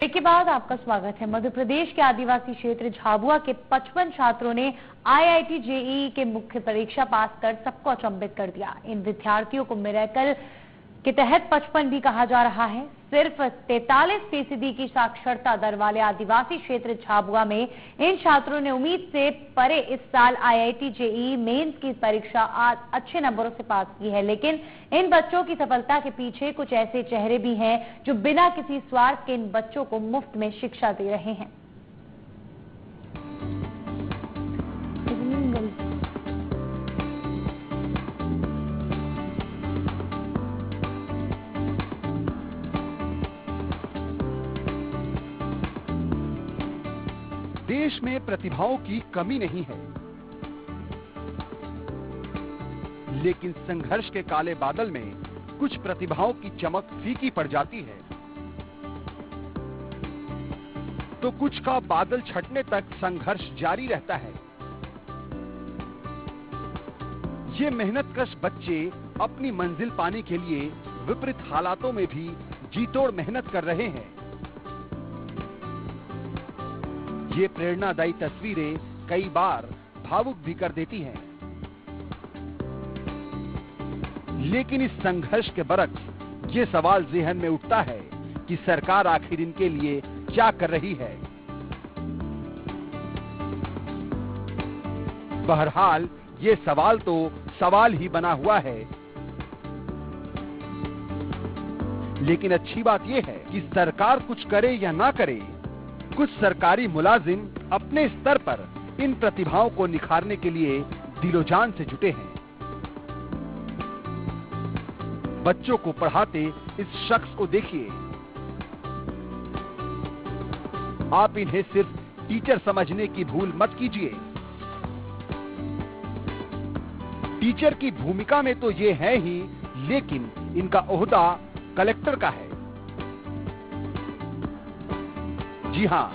के बाद आपका स्वागत है। मध्य प्रदेश के आदिवासी क्षेत्र झाबुआ के 55 छात्रों ने IIT JEE के मुख्य परीक्षा पास कर सबको अचंभित कर दिया। इन विद्यार्थियों को मिरेकल के तहत 55 भी कहा जा रहा है। सिर्फ 43% की साक्षरता दर वाले आदिवासी क्षेत्र झाबुआ में इन छात्रों ने उम्मीद से परे इस साल IIT JEE मेंस की परीक्षा आज अच्छे नंबरों से पास की है। लेकिन इन बच्चों की सफलता के पीछे कुछ ऐसे चेहरे भी हैं जो बिना किसी स्वार्थ के इन बच्चों को मुफ्त में शिक्षा दे रहे हैं। देश में प्रतिभाओं की कमी नहीं है, लेकिन संघर्ष के काले बादल में कुछ प्रतिभाओं की चमक फीकी पड़ जाती है, तो कुछ का बादल छटने तक संघर्ष जारी रहता है। ये मेहनतकश बच्चे अपनी मंजिल पाने के लिए विपरीत हालातों में भी जीतोड़ मेहनत कर रहे हैं। ये प्रेरणादायी तस्वीरें कई बार भावुक भी कर देती हैं। लेकिन इस संघर्ष के बरक्स ये सवाल ज़हन में उठता है कि सरकार आखिर इनके लिए क्या कर रही है। बहरहाल ये सवाल तो सवाल ही बना हुआ है, लेकिन अच्छी बात यह है कि सरकार कुछ करे या ना करे, कुछ सरकारी मुलाजिम अपने स्तर पर इन प्रतिभाओं को निखारने के लिए दिलोजान से जुटे हैं। बच्चों को पढ़ाते इस शख्स को देखिए। आप इन्हें सिर्फ टीचर समझने की भूल मत कीजिए। टीचर की भूमिका में तो ये है ही, लेकिन इनका ओहदा कलेक्टर का है। जी हां,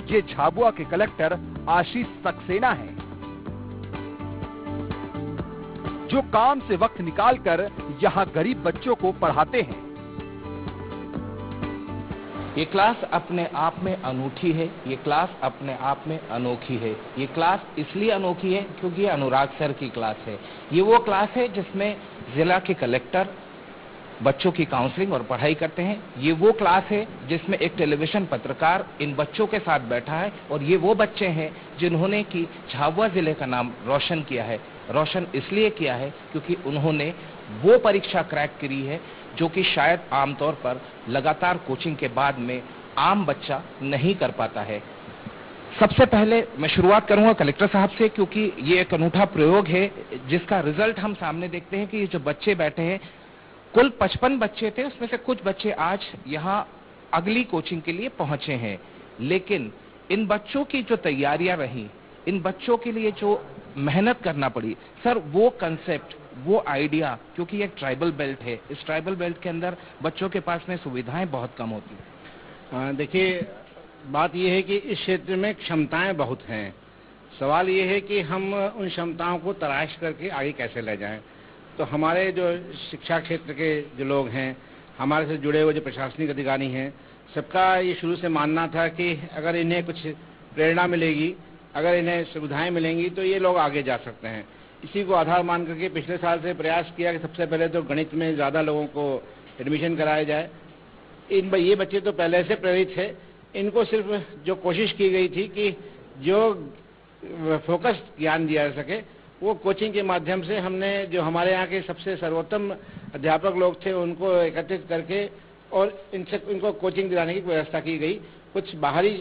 ये झाबुआ के कलेक्टर आशीष सक्सेना हैं, जो काम से वक्त निकालकर यहां गरीब बच्चों को पढ़ाते हैं। ये क्लास अपने आप में अनूठी है, ये क्लास अपने आप में अनोखी है। ये क्लास इसलिए अनोखी है क्योंकि ये अनुराग सर की क्लास है। ये वो क्लास है जिसमें जिला के कलेक्टर बच्चों की काउंसलिंग और पढ़ाई करते हैं। ये वो क्लास है जिसमें एक टेलीविजन पत्रकार इन बच्चों के साथ बैठा है, और ये वो बच्चे हैं जिन्होंने की झाबुआ जिले का नाम रोशन किया है। रोशन इसलिए किया है क्योंकि उन्होंने वो परीक्षा क्रैक करी है जो कि शायद आमतौर पर लगातार कोचिंग के बाद में आम बच्चा नहीं कर पाता है। सबसे पहले मैं शुरुआत करूंगा कलेक्टर साहब से, क्योंकि ये एक अनूठा प्रयोग है जिसका रिजल्ट हम सामने देखते हैं कि ये जो बच्चे बैठे हैं, कुल 55 बच्चे थे, उसमें से कुछ बच्चे आज यहाँ अगली कोचिंग के लिए पहुंचे हैं। लेकिन इन बच्चों की जो तैयारियां रही, इन बच्चों के लिए जो मेहनत करना पड़ी, सर वो कंसेप्ट, वो आइडिया, क्योंकि ये एक ट्राइबल बेल्ट है, इस ट्राइबल बेल्ट के अंदर बच्चों के पास में सुविधाएं बहुत कम होती हैं। देखिए, बात यह है कि इस क्षेत्र में क्षमताएं बहुत हैं। सवाल ये है कि हम उन क्षमताओं को तलाश करके आगे कैसे ले जाएं। तो हमारे जो शिक्षा क्षेत्र के जो लोग हैं, हमारे से जुड़े हुए जो प्रशासनिक अधिकारी हैं, सबका ये शुरू से मानना था कि अगर इन्हें कुछ प्रेरणा मिलेगी, अगर इन्हें सुविधाएं मिलेंगी तो ये लोग आगे जा सकते हैं। इसी को आधार मान करके पिछले साल से प्रयास किया कि सबसे पहले तो गणित में ज़्यादा लोगों को एडमिशन कराया जाए। ये बच्चे तो पहले से प्रेरित थे, इनको सिर्फ जो कोशिश की गई थी कि जो फोकस ज्ञान दिया जा सके, वो कोचिंग के माध्यम से हमने जो हमारे यहाँ के सबसे सर्वोत्तम अध्यापक लोग थे उनको एकत्रित करके और इनको कोचिंग दिलाने की व्यवस्था की गई। कुछ बाहरी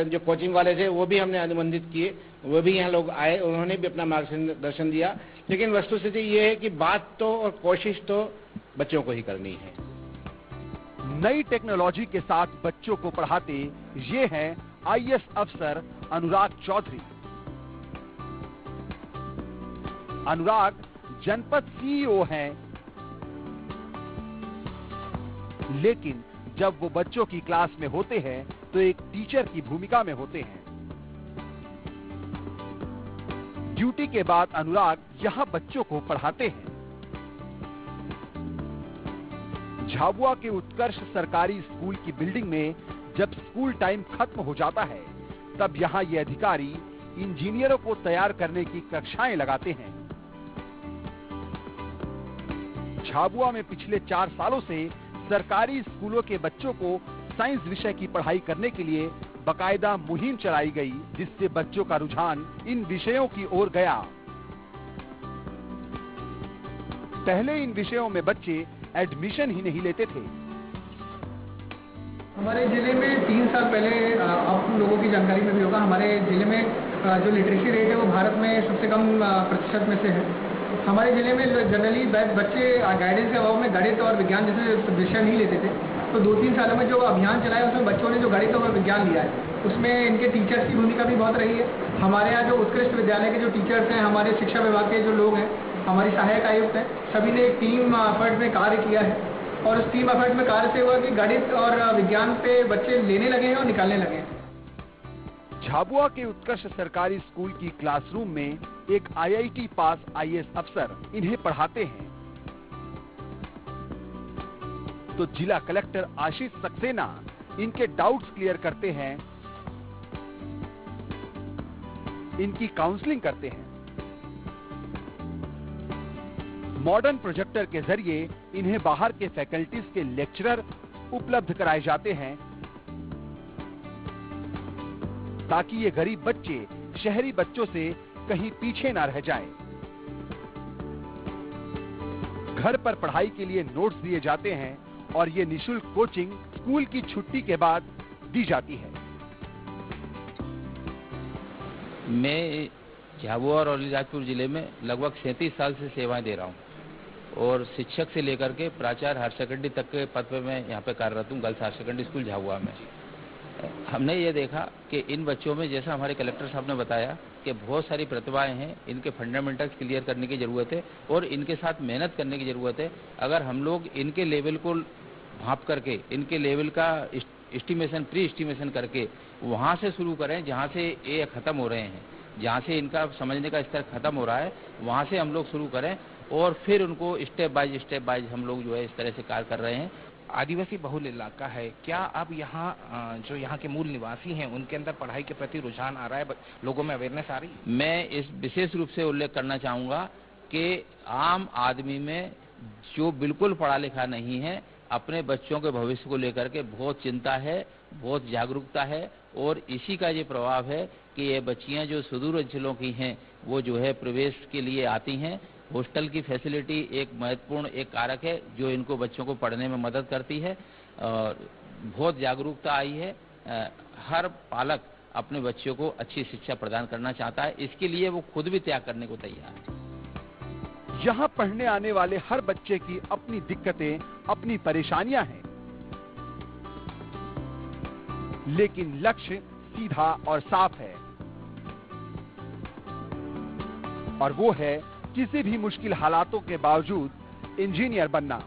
जो कोचिंग वाले थे वो भी हमने अनुबंधित किए, वो भी यहाँ लोग आए, उन्होंने भी अपना मार्गदर्शन दिया। लेकिन वस्तुस्थिति ये है कि बात तो और कोशिश तो बच्चों को ही करनी है। नई टेक्नोलॉजी के साथ बच्चों को पढ़ाते ये हैं IAS अफसर अनुराग चौधरी। अनुराग जनपद CEO हैं, लेकिन जब वो बच्चों की क्लास में होते हैं तो एक टीचर की भूमिका में होते हैं। ड्यूटी के बाद अनुराग यहां बच्चों को पढ़ाते हैं। झाबुआ के उत्कर्ष सरकारी स्कूल की बिल्डिंग में जब स्कूल टाइम खत्म हो जाता है तब यहाँ ये अधिकारी इंजीनियरों को तैयार करने की कक्षाएं लगाते हैं। झाबुआ में पिछले 4 सालों से सरकारी स्कूलों के बच्चों को साइंस विषय की पढ़ाई करने के लिए बाकायदा मुहिम चलाई गई, जिससे बच्चों का रुझान इन विषयों की ओर गया। पहले इन विषयों में बच्चे एडमिशन ही नहीं लेते थे। हमारे जिले में 3 साल पहले, आप लोगों की जानकारी में भी होगा, हमारे जिले में जो लिटरेसी रेट है वो भारत में सबसे कम प्रतिशत में से है। हमारे जिले में जनरली बच्चे गाइडेंस के अभाव में गणित और विज्ञान जैसे विषय नहीं लेते थे। तो 2-3 सालों में जो अभियान चलाया उसमें बच्चों ने जो गणित और विज्ञान लिया है उसमें इनके टीचर्स की भूमिका भी बहुत रही है। हमारे यहाँ जो उत्कृष्ट विद्यालय के जो टीचर्स हैं, हमारे शिक्षा विभाग के जो लोग हैं, हमारी सहायक आयुक्त हैं, सभी ने एक टीम एफर्ट में कार्य किया है और उस टीम एफर्ट में कार्य से हुआ कि गणित और विज्ञान पे बच्चे लेने लगे हैं और निकालने लगे हैं। झाबुआ के उत्कृष्ट सरकारी स्कूल की क्लासरूम में एक IIT पास IAS अफसर इन्हें पढ़ाते हैं, तो जिला कलेक्टर आशीष सक्सेना इनके डाउट्स क्लियर करते हैं, इनकी काउंसलिंग करते हैं। मॉडर्न प्रोजेक्टर के जरिए इन्हें बाहर के फैकल्टीज के लेक्चरर उपलब्ध कराए जाते हैं, ताकि ये गरीब बच्चे शहरी बच्चों से कहीं पीछे ना रह जाएं। घर पर पढ़ाई के लिए नोट्स दिए जाते हैं और ये निशुल्क कोचिंग स्कूल की छुट्टी के बाद दी जाती है। मैं झाबुआ और अलीराजपुर जिले में लगभग 37 साल से सेवाएं दे रहा हूं और शिक्षक से लेकर के प्राचार्य हायर सेकेंडरी तक के पद पे मैं यहाँ पे कार्यरत हूँ, girls higher secondary school Jhabua में। हमने ये देखा कि इन बच्चों में, जैसा हमारे कलेक्टर साहब ने बताया, कि बहुत सारी प्रतिभाएं हैं, इनके फंडामेंटल्स क्लियर करने की ज़रूरत है और इनके साथ मेहनत करने की ज़रूरत है। अगर हम लोग इनके लेवल को भांप करके, इनके लेवल का एस्टिमेशन, प्री एस्टिमेशन करके वहाँ से शुरू करें जहाँ से ये ख़त्म हो रहे हैं, जहाँ से इनका समझने का स्तर खत्म हो रहा है, वहाँ से हम लोग शुरू करें और फिर उनको स्टेप बाय हम लोग जो है इस तरह से कार्य कर रहे हैं। आदिवासी बहुल इलाका है, क्या अब यहाँ जो यहाँ के मूल निवासी हैं उनके अंदर पढ़ाई के प्रति रुझान आ रहा है, लोगों में अवेयरनेस आ रही है? मैं इस विशेष रूप से उल्लेख करना चाहूँगा कि आम आदमी में जो बिल्कुल पढ़ा लिखा नहीं है, अपने बच्चों के भविष्य को लेकर के बहुत चिंता है, बहुत जागरूकता है और इसी का ये प्रभाव है कि ये बच्चियां जो सुदूर अंचलों की हैं वो जो है प्रवेश के लिए आती हैं। हॉस्टल की फैसिलिटी एक महत्वपूर्ण एक कारक है जो इनको बच्चों को पढ़ने में मदद करती है और बहुत जागरूकता आई है। हर पालक अपने बच्चों को अच्छी शिक्षा प्रदान करना चाहता है, इसके लिए वो खुद भी त्याग करने को तैयार है। यहाँ पढ़ने आने वाले हर बच्चे की अपनी दिक्कतें, अपनी परेशानियां हैं, लेकिन लक्ष्य सीधा और साफ है और वो है किसी भी मुश्किल हालातों के बावजूद इंजीनियर बनना।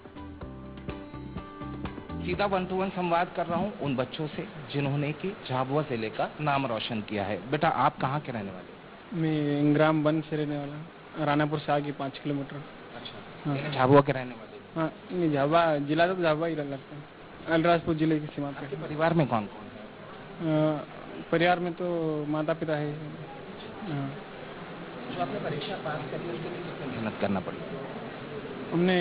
सीधा 1-to-1 संवाद कर रहा हूँ उन बच्चों से जिन्होंने कि झाबुआ जिले का नाम रोशन किया है। बेटा, आप कहाँ के रहने वाले? मैं इंग्राम वन से रहने वाला हूँ, रानापुर से आगे 5 किलोमीटर। अच्छा, हाँ। झाबुआ के रहने वाले? हाँ, नहीं, झाबुआ जिला तो झाबुआ ही लगता है, अलीराजपुर जिले की सीमा पे। परिवार में कौन कौन है? परिवार में तो माता पिता है। हाँ। जो आपने परीक्षा पास करी उसके लिए कितनी मेहनत करना पड़ी? हमने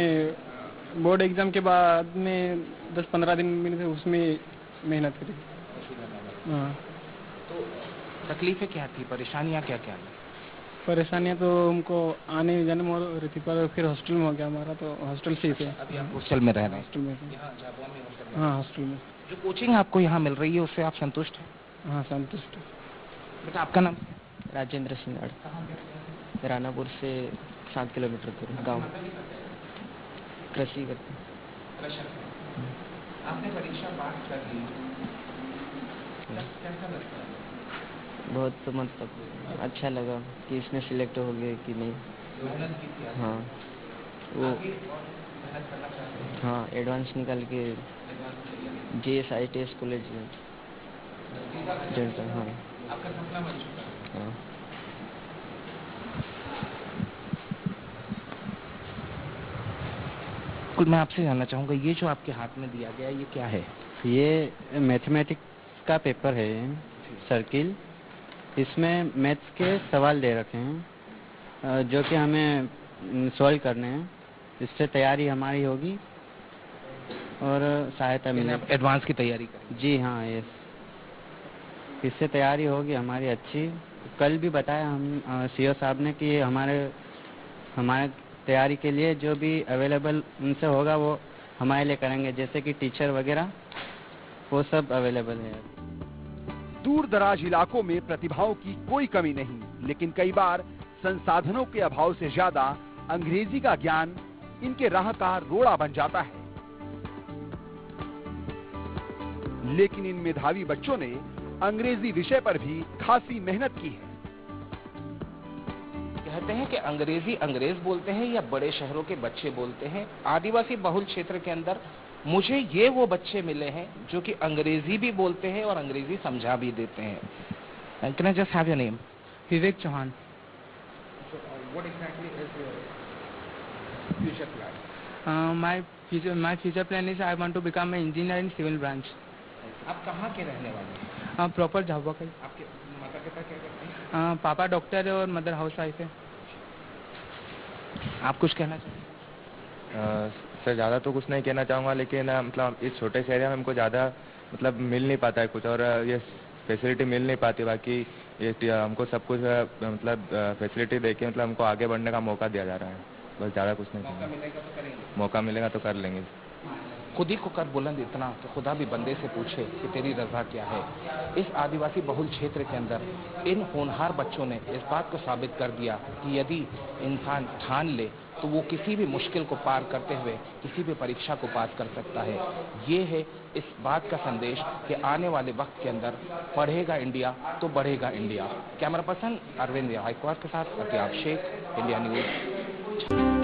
बोर्ड एग्जाम के बाद में 10-15 दिन में उसमें मेहनत करी। हाँ। तो तकलीफें क्या थी, परेशानियाँ क्या क्या? परेशानियाँ तो हमको आने जाने में हो रही थी, पर फिर हॉस्टल में हो गया हमारा, तो हॉस्टल से ही थे। अभी आप हॉस्टल में रह रहे हैं? हॉस्टल में। हाँ, हॉस्टल में। जो कोचिंग आपको यहाँ मिल रही है उससे आप संतुष्ट हैं? हाँ, संतुष्ट है। बेटा, आपका नाम? राजेंद्र सिंगाड़, रानापुर से 7 किलोमीटर दूर गाँव। कृषि करते हैं। आपने परीक्षा पास कर ली, कैसा लगता है? बहुत मतलब अच्छा लगा कि इसमें सिलेक्ट हो गए कि नहीं। मेहनत की थी? हाँ, वो मेहनत करना चाहते हैं? हाँ, एडवांस निकाल के JS ITS कॉलेज जॉइन कर। हाँ, आपका सपना बन चुका है? हाँ। मैं आपसे जानना चाहूँगा, ये जो आपके हाथ में दिया गया है ये क्या है? ये मैथमेटिक्स का पेपर है सर्किल। इसमें मैथ्स के सवाल दे रखे हैं जो कि हमें सॉल्व करने हैं। इससे तैयारी हमारी होगी और सहायता मिलेगी। एडवांस की तैयारी करें? जी हाँ, यस, इससे तैयारी होगी हमारी अच्छी। कल भी बताया हम सीओ साहब ने कि हमारे तैयारी के लिए जो भी अवेलेबल उनसे होगा वो हमारे लिए करेंगे, जैसे कि टीचर वगैरह, वो सब अवेलेबल है। दूर दराज इलाकों में प्रतिभाओं की कोई कमी नहीं, लेकिन कई बार संसाधनों के अभाव से ज्यादा अंग्रेजी का ज्ञान इनके राह का रोड़ा बन जाता है। लेकिन इन मेधावी बच्चों ने अंग्रेजी विषय पर भी खासी मेहनत की है। कहते हैं कि अंग्रेजी अंग्रेज बोलते हैं या बड़े शहरों के बच्चे बोलते हैं। आदिवासी बहुल क्षेत्र के अंदर मुझे ये वो बच्चे मिले हैं जो कि अंग्रेजी भी बोलते हैं और अंग्रेजी समझा भी देते हैं। Can I just have your name? Vivek Chauhan. What exactly is your future plan? My future plan is I want to become an engineer in civil branch. आप कहाँ के रहने वाले हैं? प्रॉपर झाबुआ का। आपके माता पिता क्या करते हैं? पापा डॉक्टर है और मदर हाउस वाइफ है। आप कुछ कहना चाहेंगे? सर ज़्यादा तो कुछ नहीं कहना चाहूँगा, लेकिन मतलब इस छोटे शहर में हमको ज़्यादा मतलब मिल नहीं पाता है कुछ, और ये फैसिलिटी मिल नहीं पाती। बाकी ये हमको सब कुछ मतलब फैसिलिटी देके मतलब हमको आगे बढ़ने का मौका दिया जा रहा है। बस ज़्यादा कुछ नहीं। मौका मिलेगा तो करेंगे। मौका मिलेगा तो कर लेंगे। खुद ही को कर बुलंद इतना कि खुदा भी बंदे से पूछे कि तेरी रजा क्या है। इस आदिवासी बहुल क्षेत्र के अंदर इन होनहार बच्चों ने इस बात को साबित कर दिया कि यदि इंसान ठान ले तो वो किसी भी मुश्किल को पार करते हुए किसी भी परीक्षा को पास कर सकता है। ये है इस बात का संदेश कि आने वाले वक्त के अंदर पढ़ेगा इंडिया तो बढ़ेगा India. Camera person Arvind high court के साथ अतियाब शेख, इंडिया न्यूज।